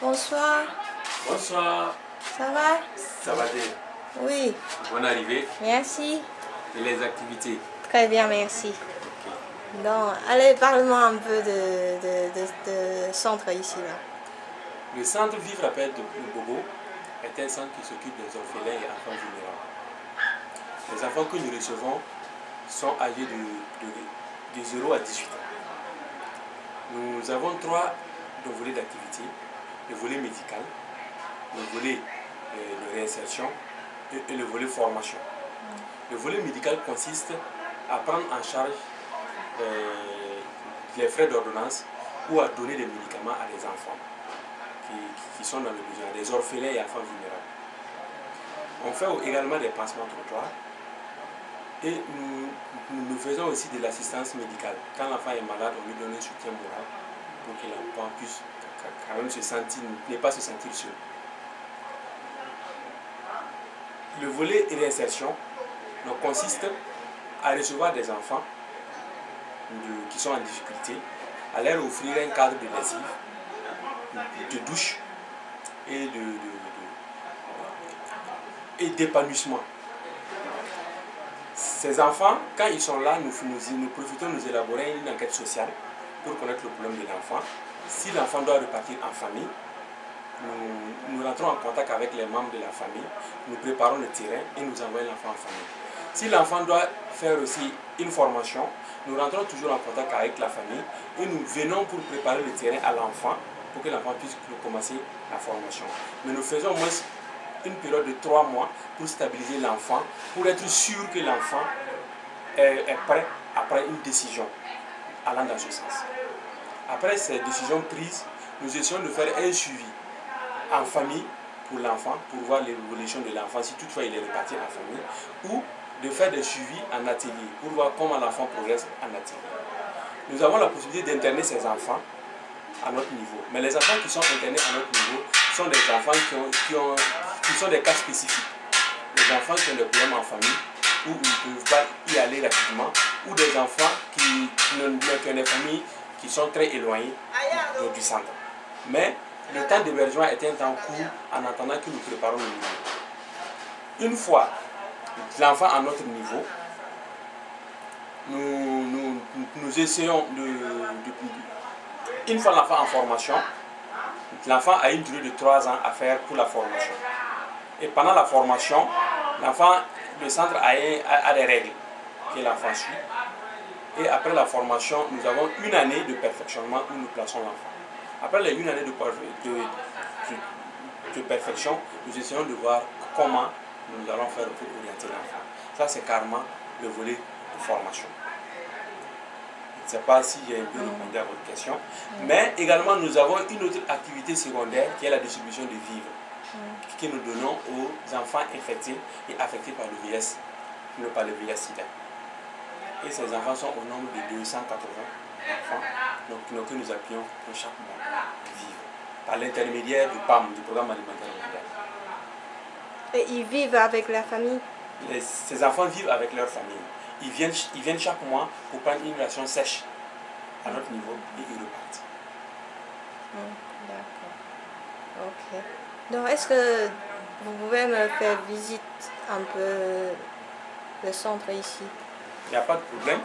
Bonsoir. Bonsoir. Ça va? Ça va bien? Oui. Bonne arrivée. Merci. Et les activités? Très bien, merci. Donc, allez, parle-moi un peu de centre ici. Là. Le centre Vivre la Paix de Bobo est un centre qui s'occupe des orphelins et enfants vulnérables. Les enfants que nous recevons sont âgés de 0 à 18 ans. Nous avons 3 volets d'activité. Le volet médical, le volet de réinsertion et le volet formation. Le volet médical consiste à prendre en charge les frais d'ordonnance ou à donner des médicaments à des enfants qui sont dans le besoin, des orphelins et enfants vulnérables. On fait également des pansements trottoirs et nous faisons aussi de l'assistance médicale. Quand l'enfant est malade, on lui donne un soutien moral pour que l'enfant puisse quand même ne pas se sentir seul. Le volet réinsertion consiste à recevoir des enfants qui sont en difficulté, à leur offrir un cadre de lessive, de douche et d'épanouissement. Ces enfants, quand ils sont là, nous profitons de nous élaborer une enquête sociale pour connaître le problème de l'enfant. Si l'enfant doit repartir en famille, nous rentrons en contact avec les membres de la famille, nous préparons le terrain et nous envoyons l'enfant en famille. Si l'enfant doit faire aussi une formation, nous rentrons toujours en contact avec la famille et nous venons pour préparer le terrain à l'enfant pour que l'enfant puisse commencer la formation. Mais nous faisons au moins une période de 3 mois pour stabiliser l'enfant, pour être sûr que l'enfant est prêt à prendre une décision allant dans ce sens. Après ces décisions prises, nous essayons de faire un suivi en famille pour l'enfant, pour voir l'évolution de l'enfant, si toutefois il est reparti en famille, ou de faire des suivis en atelier, pour voir comment l'enfant progresse en atelier. Nous avons la possibilité d'interner ces enfants à notre niveau. Mais les enfants qui sont internés à notre niveau sont des enfants qui sont des cas spécifiques. Les enfants qui ont des problèmes en famille, où ils ne peuvent pas y aller rapidement, ou des enfants qui ont des familles qui sont très éloignées du centre. Mais le temps d'hébergement est un temps court en attendant que nous préparons le niveau. Une fois l'enfant à notre niveau, nous essayons une fois l'enfant en formation, l'enfant a une durée de 3 ans à faire pour la formation. Et pendant la formation, le centre a des règles que l'enfant suit. Et après la formation, nous avons 1 année de perfectionnement où nous plaçons l'enfant. Après les 1 année de perfection, nous essayons de voir comment nous allons faire pour orienter l'enfant. Ça, c'est carrément le volet de formation. Je ne sais pas si j'ai un peu répondu à votre question. Mais également, nous avons une autre activité secondaire qui est la distribution de vivres que nous donnons aux enfants infectés et affectés par le VIH, par le VIH-Sida. Et ces enfants sont au nombre de 280 enfants donc, que nous appuyons pour chaque mois vivre par l'intermédiaire du PAM, du Programme alimentaire mondial. Et ils vivent avec la famille? Ces enfants vivent avec leur famille. Ils viennent chaque mois pour prendre une ration sèche à notre niveau et ils repartent. D'accord. Ok. Donc, est-ce que vous pouvez me faire visite un peu le centre ici? Il n'y a pas de problème.